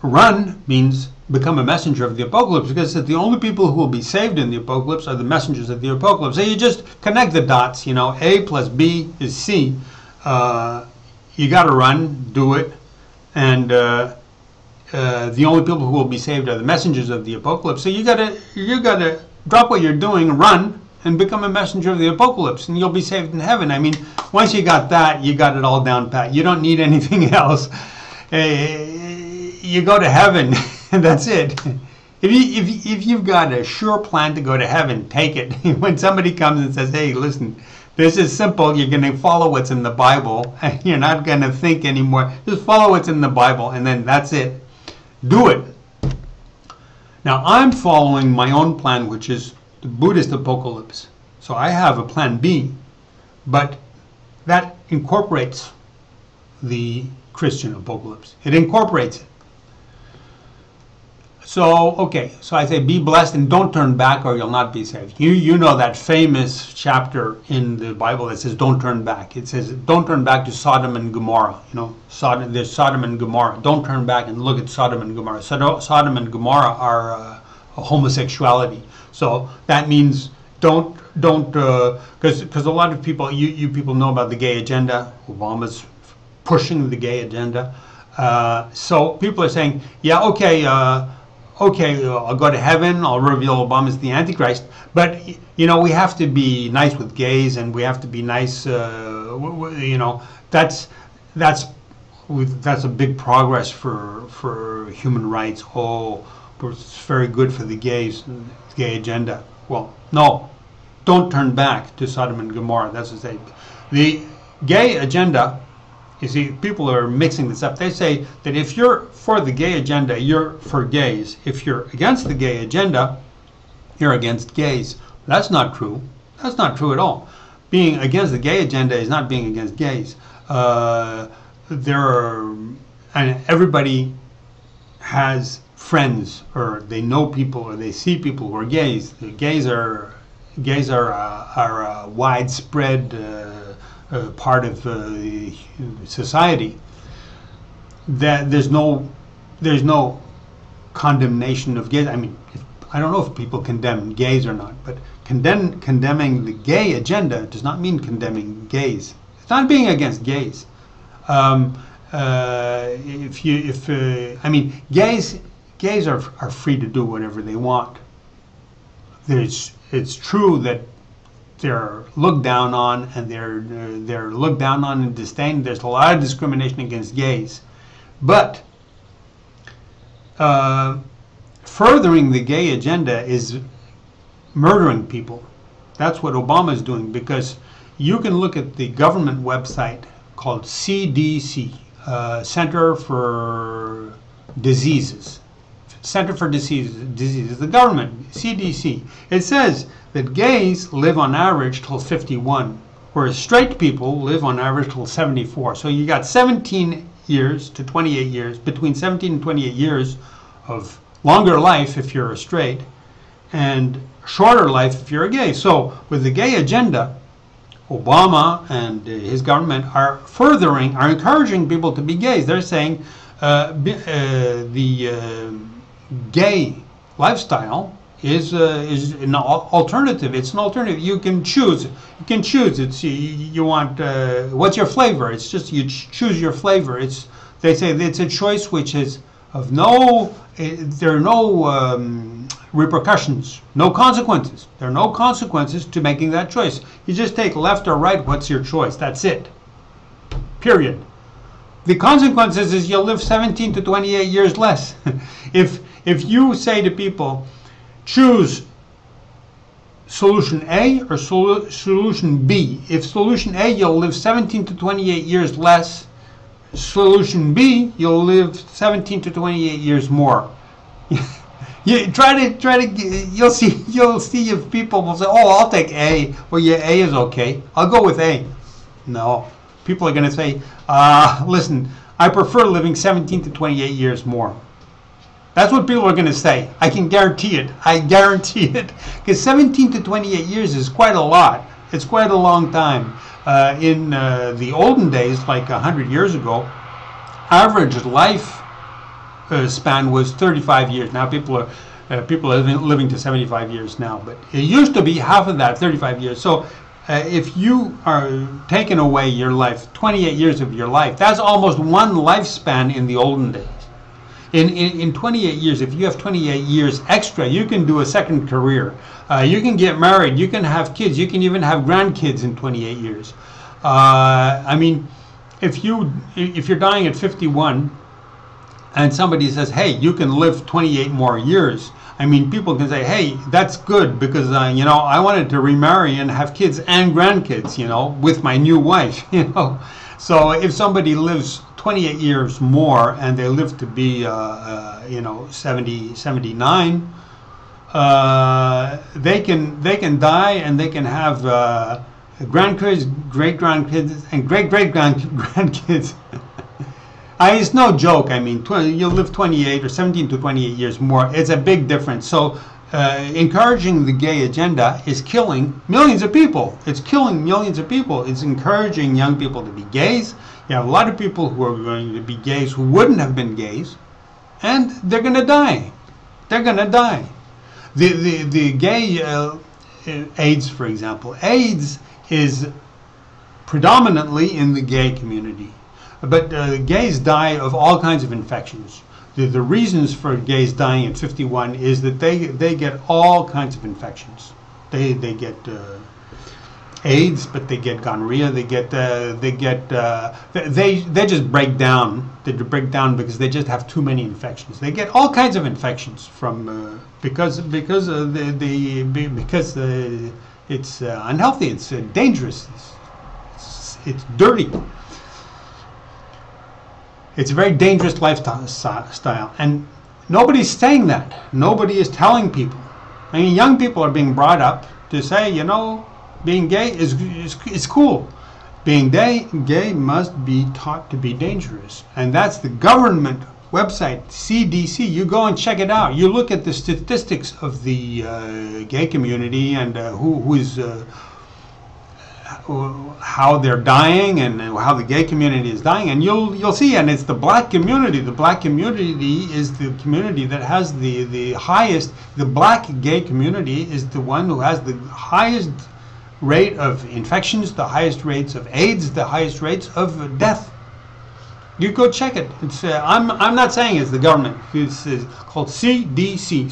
run means become a messenger of the apocalypse, because the only people who will be saved in the apocalypse are the messengers of the apocalypse. So you just connect the dots, you know, A plus B is C. You got to run, do it, and the only people who will be saved are the messengers of the apocalypse. So you got to drop what you're doing, run, and become a messenger of the apocalypse, and you'll be saved in heaven. I mean, once you got that, you got it all down pat. You don't need anything else. You go to heaven, and that's it. If you've got a sure plan to go to heaven, take it. When somebody comes and says, hey, listen, this is simple, you're going to follow what's in the Bible, and you're not going to think anymore. Just follow what's in the Bible, and then that's it. Do it. Now, I'm following my own plan, which is the Buddhist Apocalypse. So I have a plan B, but that incorporates the Christian Apocalypse. It incorporates it. So, okay, so I say be blessed and don't turn back or you'll not be saved. You know that famous chapter in the Bible that says don't turn back. It says don't turn back to Sodom and Gomorrah. You know, there's Sodom and Gomorrah. Don't turn back and look at Sodom and Gomorrah. Sodom and Gomorrah are homosexuality. So that means don't because a lot of people, you people know about the gay agenda. Obama's pushing the gay agenda. So people are saying, yeah, okay, I'll go to heaven, I'll reveal Obama's the Antichrist, but, you know, we have to be nice with gays and we have to be nice, you know, that's a big progress for human rights. Oh, it's very good for the gays, the gay agenda. Well, no, don't turn back to Sodom and Gomorrah. That's what they say. The gay agenda, you see, people are mixing this up. They say that if you're for the gay agenda, you're for gays. If you're against the gay agenda, you're against gays. That's not true. That's not true at all. Being against the gay agenda is not being against gays. And everybody has friends, or they know people, or they see people who are gays. The gays are a widespread part of society. That there's no condemnation of gays. I mean, I don't know if people condemn gays or not, but condemning the gay agenda does not mean condemning gays. It's not being against gays. I mean, gays are free to do whatever they want. It's true that they're looked down on, and they're looked down on and disdained. There's a lot of discrimination against gays, but furthering the gay agenda is murdering people. That's what Obama is doing, because you can look at the government website called CDC, Center for Diseases. Center for Diseases, the government, CDC. It says that gays live on average till 51, whereas straight people live on average till 74. So you got 17 years to 28 years, between 17 and 28 years of longer life if you're a straight, and shorter life if you're a gay. So with the gay agenda, Obama and his government are encouraging people to be gays. They're saying the gay lifestyle is an alternative. It's an alternative. You can choose. You can choose. It's you want. What's your flavor? It's just you choose your flavor. They say it's a choice which is of no. There are no repercussions, no consequences. There are no consequences to making that choice. You just take left or right. What's your choice? That's it. Period. The consequences is you'll live 17 to 28 years less. If you say to people, choose solution A or solution B. If solution A, you'll live 17 to 28 years less. Solution B, you'll live 17 to 28 years more. You try to. You'll see if people will say, "Oh, I'll take A." Well, yeah, A is okay. I'll go with A. No, people are going to say, "Listen, I prefer living 17 to 28 years more." That's what people are going to say. I can guarantee it. I guarantee it. Because 17 to 28 years is quite a lot. It's quite a long time. In the olden days, like 100 years ago, average life span was 35 years. Now people are living to 75 years now. But it used to be half of that, 35 years. So if you are taking away your life, 28 years of your life, that's almost one lifespan in the olden days. In 28 years, if you have 28 years extra, you can do a second career. You can get married. You can have kids. You can even have grandkids in 28 years. I mean, if you're dying at 51, and somebody says, hey, you can live 28 more years. I mean, people can say, hey, that's good because, you know, I wanted to remarry and have kids and grandkids, you know, with my new wife, you know. So if somebody lives 28 years more and they live to be, you know, 70, 79, they can die and they can have grandkids, great-grandkids, and great-great-grandkids. It's no joke. I mean, you'll live 28 or 17 to 28 years more. It's a big difference. So encouraging the gay agenda is killing millions of people. It's killing millions of people. It's encouraging young people to be gays. You have a lot of people who are going to be gays who wouldn't have been gays, and they're going to die. They're going to die. The gay AIDS, for example, AIDS is predominantly in the gay community. But gays die of all kinds of infections. The reasons for gays dying at 51 is that they get all kinds of infections. They get AIDS, but they get gonorrhea. They just break down. They break down because they just have too many infections. They get all kinds of infections from because it's unhealthy. It's dangerous. It's dirty. It's a very dangerous lifestyle, and nobody's saying that. Nobody is telling people. I mean, young people are being brought up to say, you know, being gay is cool. Being gay must be taught to be dangerous, and that's the government website, CDC. You go and check it out. You look at the statistics of the gay community and who is. How they're dying and how the gay community is dying, and you'll see, and it's the black community. The black community is the community that has the highest. The black gay community is the one who has the highest rate of infections, the highest rates of AIDS, the highest rates of death. You go check it. It's I'm not saying it's the government. It's called CDC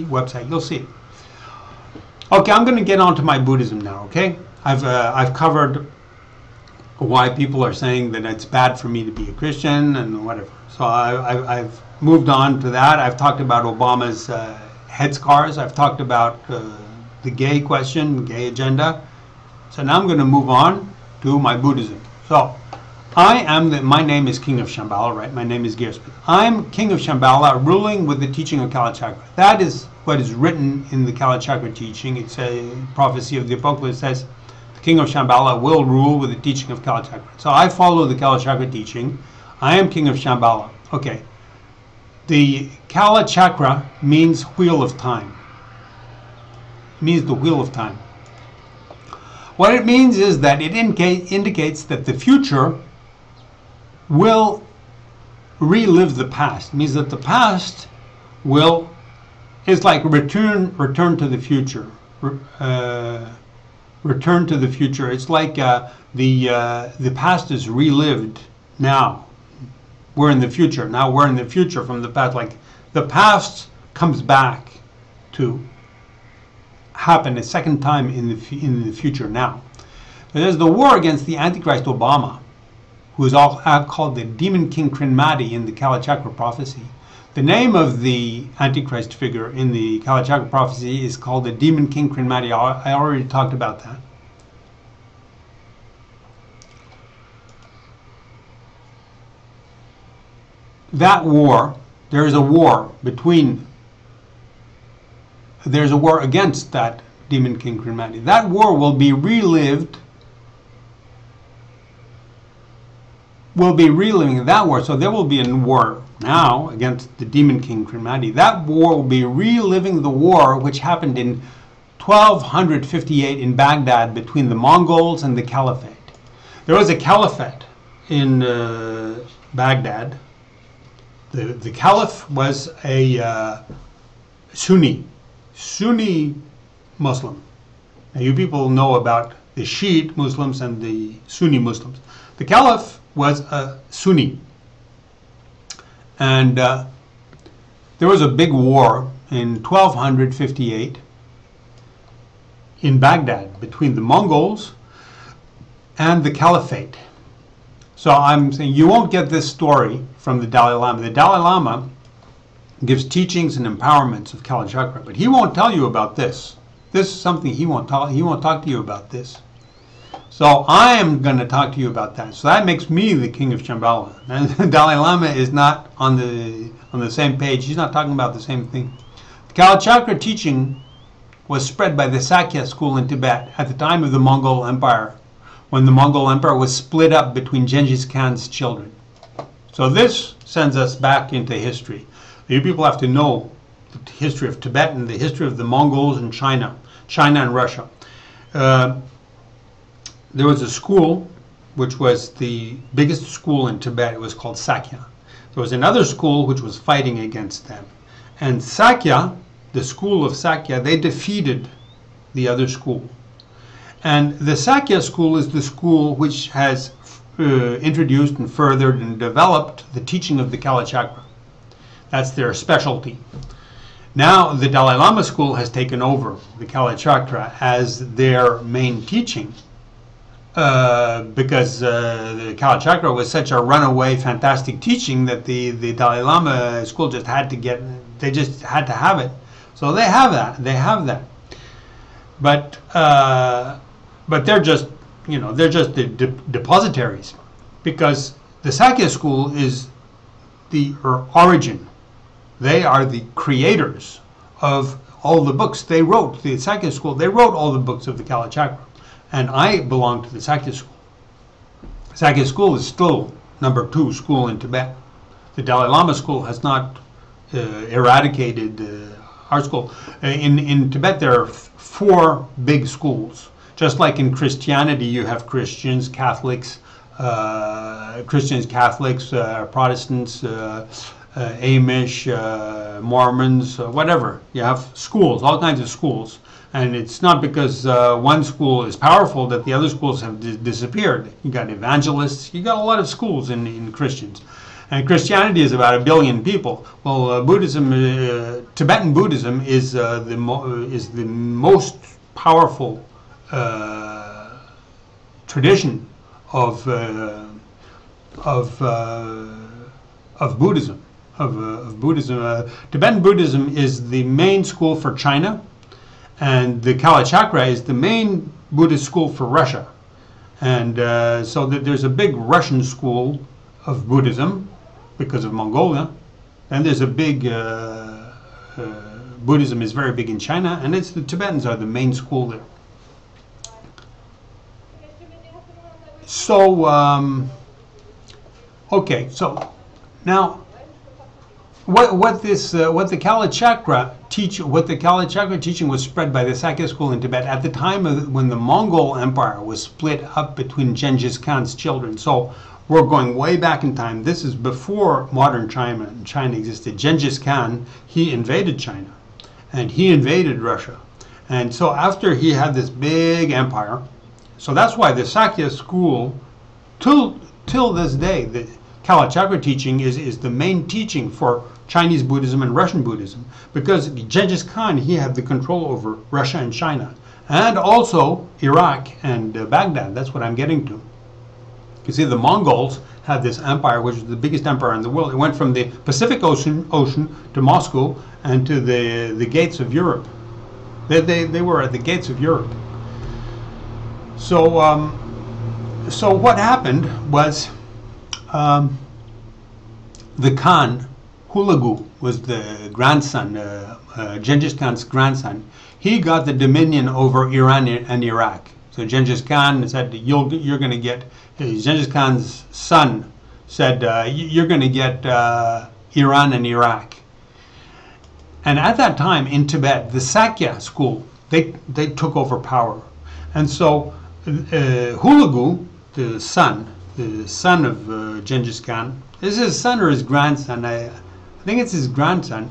website. You'll see it. Okay, I'm going to get on to my Buddhism now. Okay. I've covered why people are saying that it's bad for me to be a Christian and whatever. So I've moved on to that. I've talked about Obama's headscarves. I've talked about the gay question, gay agenda. So now I'm going to move on to my Buddhism. So my name is King of Shambhala, right? My name is Gearsmith. I'm King of Shambhala, ruling with the teaching of Kalachakra. That is what is written in the Kalachakra teaching. It's a prophecy of the Apocalypse. It says, King of Shambhala will rule with the teaching of Kalachakra. So I follow the Kalachakra teaching. I am King of Shambhala. Okay. The Kalachakra means wheel of time. It means the wheel of time. What it means is that it indicates that the future will relive the past. It means that the past is like return to the future. Return to the future. It's like the past is relived now. We're in the future. Now we're in the future from the past. Like the past comes back to happen a second time in the future now. There's the war against the Antichrist Obama, who is called the Demon King Krinmati in the Kalachakra prophecy. The name of the Antichrist figure in the Kalachakra prophecy is called the Demon King Krinmati. I already talked about that. That war, there's a war against that Demon King Krinmati. That war will be relived. We'll be reliving that war. So there will be a war now against the Demon King Krinmati. That war will be reliving the war which happened in 1258 in Baghdad between the Mongols and the Caliphate. There was a Caliphate in Baghdad. The Caliph was a Sunni Muslim. Now you people know about the Shiite Muslims and the Sunni Muslims. The Caliph was a Sunni. And there was a big war in 1258 in Baghdad between the Mongols and the Caliphate. So I'm saying you won't get this story from the Dalai Lama. The Dalai Lama gives teachings and empowerments of Kalachakra, but he won't tell you about this. This is something he won't talk to you about this. So I am going to talk to you about that. So that makes me the King of Shambhala. And the Dalai Lama is not on the same page. He's not talking about the same thing. The Kalachakra teaching was spread by the Sakya school in Tibet at the time of the Mongol Empire, when the Mongol Empire was split up between Genghis Khan's children. So this sends us back into history. You people have to know the history of Tibet and the history of the Mongols and China and Russia. There was a school which was the biggest school in Tibet. It was called Sakya. There was another school which was fighting against them. And Sakya, the school of Sakya, they defeated the other school. And the Sakya school is the school which has introduced and furthered and developed the teaching of the Kalachakra. That's their specialty. Now the Dalai Lama school has taken over the Kalachakra as their main teaching, because the Kalachakra was such a runaway, fantastic teaching that the Dalai Lama school just had to have it. So they have that. But they're just, they're just the depositaries, because the Sakya school is the origin. They are the creators of all the books. They wrote, the Sakya school, they wrote all the books of the Kalachakra. And I belong to the Sakya school. Sakya school is still #2 school in Tibet. The Dalai Lama school has not eradicated our school. In Tibet there are 4 big schools. Just like in Christianity you have Christians, Catholics, Protestants, Amish, Mormons, whatever. You have schools, all kinds of schools. And it's not because one school is powerful that the other schools have disappeared. You got evangelists, you got a lot of schools in Christians. And Christianity is about 1 billion people. Well, Buddhism, Tibetan Buddhism is the most powerful tradition of Buddhism. Tibetan Buddhism is the main school for China, and the Kalachakra is the main Buddhist school for Russia. And so there's a big Russian school of Buddhism because of Mongolia, and there's a big Buddhism is very big in China, and it's the Tibetans are the main school there. So okay, so now what the Kalachakra teaching was spread by the Sakya school in Tibet at the time when the Mongol Empire was split up between Genghis Khan's children. So we're going way back in time. This is before modern China existed. Genghis Khan, he invaded China and he invaded Russia. And so after he had this big empire, so that's why the Sakya school, till this day, the Kalachakra teaching is the main teaching for Chinese Buddhism and Russian Buddhism, because Genghis Khan, he had the control over Russia and China, and also Iraq and Baghdad. That's what I'm getting to. You see, the Mongols had this empire, which was the biggest empire in the world. It went from the Pacific Ocean to Moscow and to the gates of Europe. They were at the gates of Europe. So, so what happened was the Khan, Hulagu, was the grandson, Genghis Khan's grandson. He got the dominion over Iran and Iraq. So Genghis Khan said, you're going to get, Genghis Khan's son said, you're going to get Iran and Iraq. And at that time in Tibet, the Sakya school, they took over power. And so Hulagu, the son of Genghis Khan, is his son or his grandson? I think it's his grandson.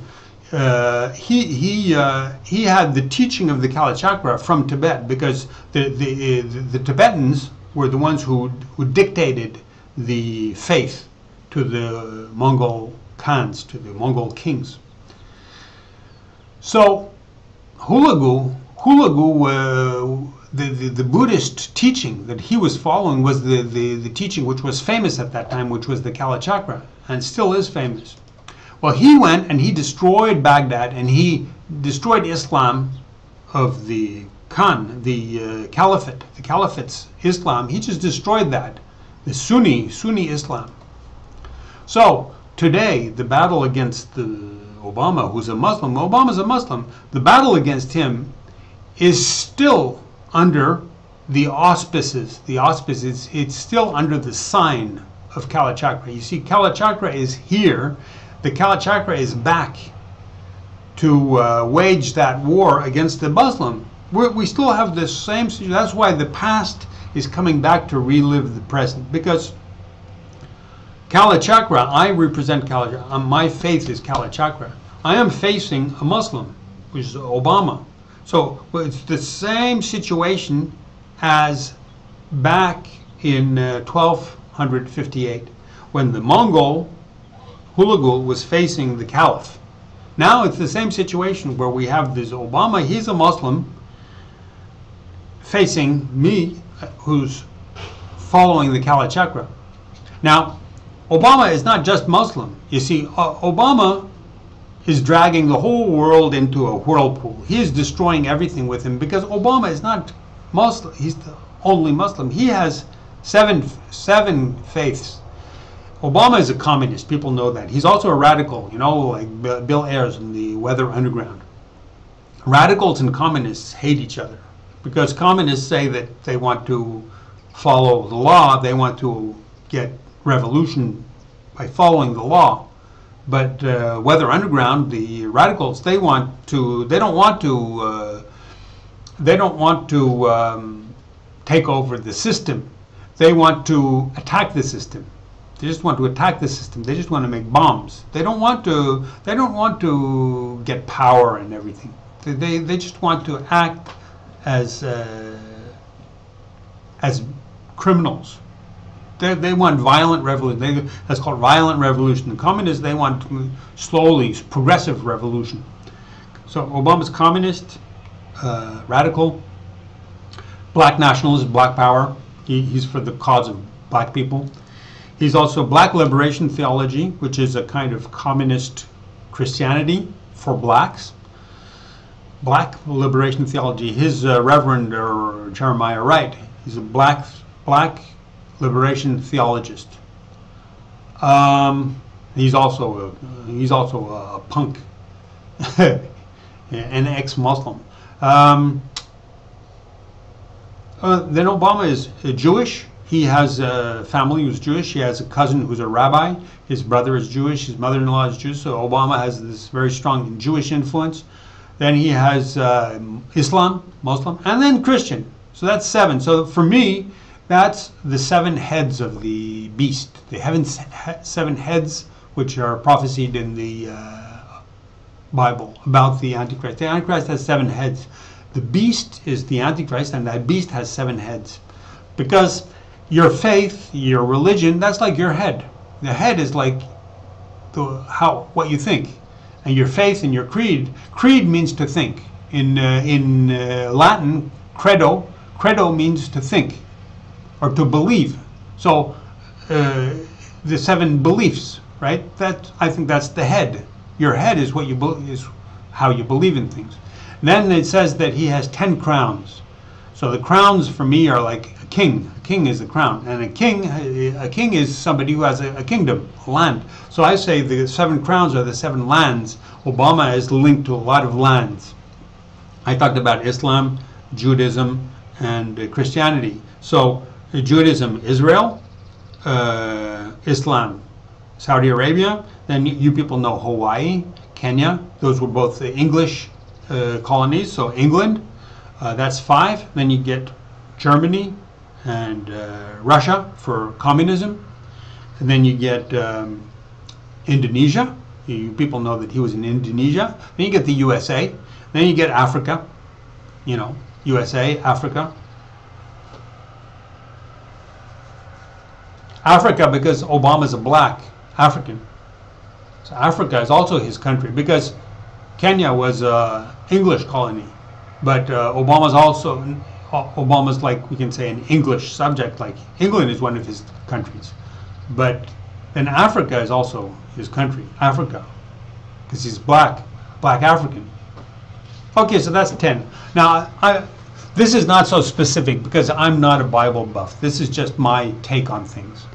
He had the teaching of the Kalachakra from Tibet, because the Tibetans were the ones who dictated the faith to the Mongol Khans, to the Mongol kings. So Hulagu, the Buddhist teaching that he was following was the teaching which was famous at that time, which was the Kalachakra, and still is famous. Well, he went and he destroyed Baghdad, and he destroyed Islam of the Khan, the Caliphate's Islam. He just destroyed that, the Sunni Islam. So today, the battle against Obama, who's a Muslim, Obama's a Muslim, the battle against him is still under the auspices. It's still under the sign of Kalachakra. You see, Kalachakra is here. The Kalachakra is back to wage that war against the Muslim. We still have the same situation. That's why the past is coming back to relive the present. Because Kalachakra, I represent Kalachakra. My faith is Kalachakra. I am facing a Muslim, which is Obama. So it's the same situation as back in 1258 when the Mongol Hulagul was facing the Caliph. Now it's the same situation where we have this Obama, he's a Muslim, facing me, who's following the Kalachakra. Now, Obama is not just Muslim. You see, Obama is dragging the whole world into a whirlpool. He is destroying everything with him because Obama is not Muslim. He's the only Muslim. He has seven faiths. Obama is a communist. People know that. He's also a radical, you know, like Bill Ayers in the Weather Underground. Radicals and communists hate each other because communists say that they want to follow the law. They want to get revolution by following the law. But Weather Underground, the radicals, they don't want to take over the system. They want to attack the system. They just want to attack the system. They just want to make bombs. They don't want to get power and everything. They just want to act as criminals. They want violent revolution. That's called violent revolution. The communists, they want slowly progressive revolution. So Obama's communist, radical, black nationalist, black power. He's for the cause of black people. He's also black liberation theology, which is a kind of communist Christianity for blacks. Black liberation theology. His Reverend or Jeremiah Wright. He's a black liberation theologist. He's also a punk, an ex-Muslim. Then Obama is Jewish. He has a family who's Jewish. He has a cousin who's a rabbi. His brother is Jewish. His mother-in-law is Jewish. So Obama has this very strong Jewish influence. Then he has Islam, Muslim, and then Christian. So that's 7. So for me, that's the 7 heads of the beast. The 7 heads which are prophesied in the Bible about the Antichrist. The Antichrist has 7 heads. The beast is the Antichrist, and that beast has 7 heads. Because your faith, your religion, that's like your head. The head is like what you think. And your faith and your creed. Creed means to think. In Latin, credo means to think or to believe. So the 7 beliefs, right? I think that's the head. Your head is what is how you believe in things. Then it says that he has 10 crowns. So the crowns for me are like a king. A king is a crown, and a king is somebody who has a kingdom, a land. So I say the 7 crowns are the 7 lands. Obama is linked to a lot of lands. I talked about Islam, Judaism, and Christianity. So Judaism, Israel, Islam, Saudi Arabia. Then you people know Hawaii, Kenya. Those were both the English colonies. So England, that's 5. Then you get Germany and Russia for communism. And then you get Indonesia. You people know that he was in Indonesia. Then you get the USA. Then you get Africa. You know, USA, Africa. Africa, because Obama's a black African. So Africa is also his country, because Kenya was an English colony. But Obama's, like we can say, an English subject, like England is one of his countries. But then Africa is also his country, Africa, because he's black African. Okay, so that's 10. Now, this is not so specific because I'm not a Bible buff. This is just my take on things.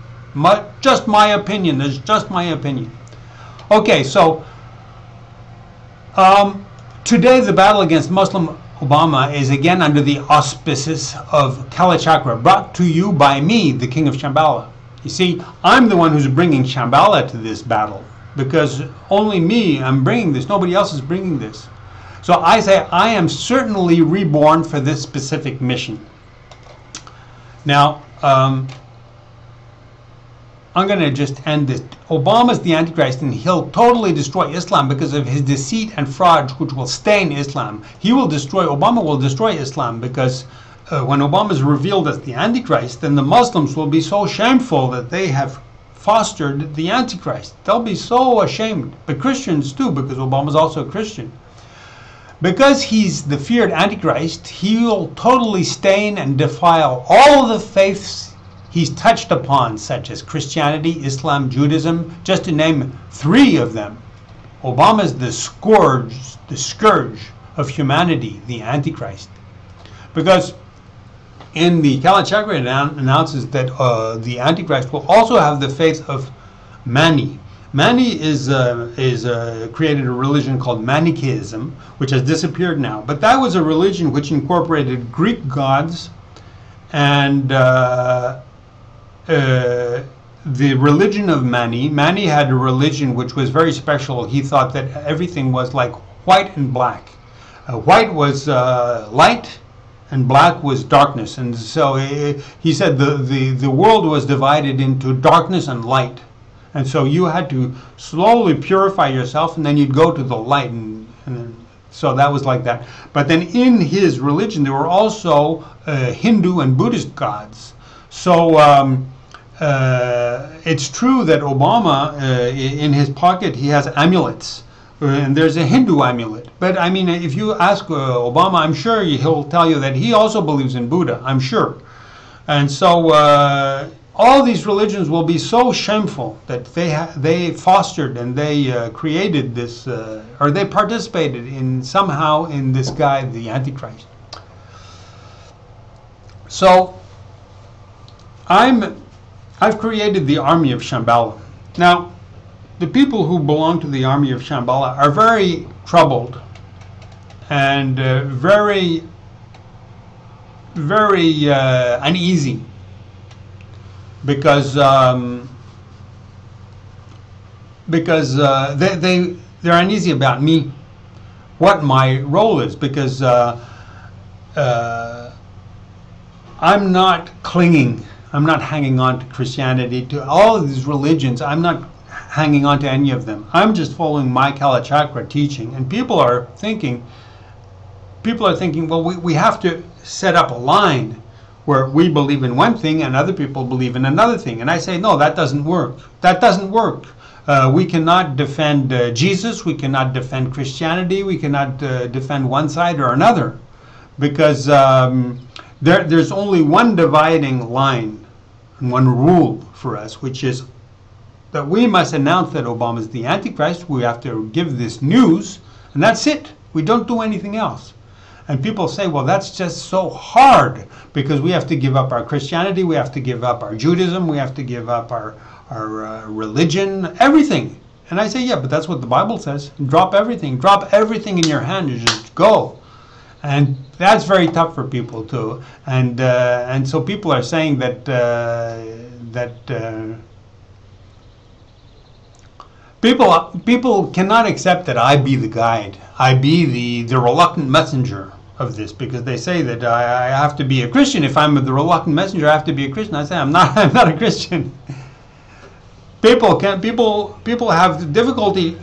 Just my opinion. It's just my opinion. Okay, so today the battle against Muslim Obama is again under the auspices of Kalachakra, brought to you by me, the King of Shambhala. You see, I'm the one who's bringing Shambhala to this battle, because only me, I'm bringing this. Nobody else is bringing this. So I say I am certainly reborn for this specific mission. Now, I'm going to just end this. Obama's the Antichrist, and he'll totally destroy Islam because of his deceit and fraud, which will stain Islam. Obama will destroy Islam because when Obama is revealed as the Antichrist, then the Muslims will be so shameful that they have fostered the Antichrist. They'll be so ashamed. But Christians too, because Obama's also a Christian. Because he's the feared Antichrist, he will totally stain and defile all the faiths he's touched upon, such as Christianity, Islam, Judaism, just to name 3 of them. Obama's the scourge of humanity, the Antichrist. Because in the Kalachakra it announces that the Antichrist will also have the faith of Mani. Mani is created a religion called Manichaeism, which has disappeared now. But that was a religion which incorporated Greek gods and the religion of Mani. Mani had a religion which was very special. He thought that everything was like white and black. White was light and black was darkness. And so he said the world was divided into darkness and light. And so you had to slowly purify yourself, and then you'd go to the light. And so that was like that. But then in his religion, there were also Hindu and Buddhist gods. So it's true that Obama, in his pocket, he has amulets. And there's a Hindu amulet. But I mean, if you ask Obama, I'm sure he'll tell you that he also believes in Buddha, I'm sure. And so all these religions will be so shameful that they fostered and they created this, or they participated in somehow in this guy, the Antichrist. So I've created the Army of Shambhala. Now, the people who belong to the Army of Shambhala are very troubled and very uneasy because they're uneasy about me, what my role is, because I'm not clinging, I'm not hanging on to Christianity, to all of these religions. I'm not hanging on to any of them. I'm just following my Kalachakra teaching, and people are thinking, well, we have to set up a line where we believe in one thing and other people believe in another thing. And I say, no, that doesn't work. That doesn't work. We cannot defend Jesus. We cannot defend Christianity. We cannot defend one side or another, because there's only one dividing line and one rule for us, which is that we must announce that Obama is the Antichrist. We have to give this news, and that's it. We don't do anything else. And people say, well, that's just so hard, because we have to give up our Christianity, we have to give up our Judaism, we have to give up our religion, everything. And I say, yeah, but that's what the Bible says. Drop everything in your hand and just go. And that's very tough for people too. And so people are saying that people cannot accept that I be the guide. I be the reluctant messenger of this, because they say that I have to be a Christian. If I'm the reluctant messenger, I have to be a Christian. I say I'm not a Christian. People have difficulty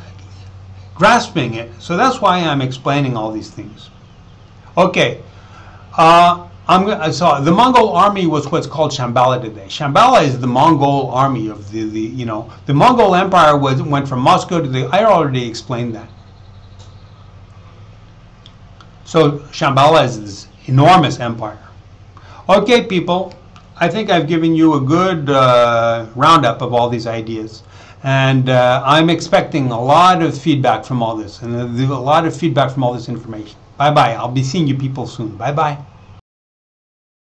grasping it. So that's why I'm explaining all these things. Okay. So the Mongol army was what's called Shambhala today. Shambhala is the Mongol army of the Mongol Empire went from Moscow to I already explained that. So Shambhala is this enormous empire. Okay, people, I think I've given you a good roundup of all these ideas. And I'm expecting a lot of feedback from all this, and a lot of feedback from all this information. Bye-bye. I'll be seeing you people soon. Bye-bye.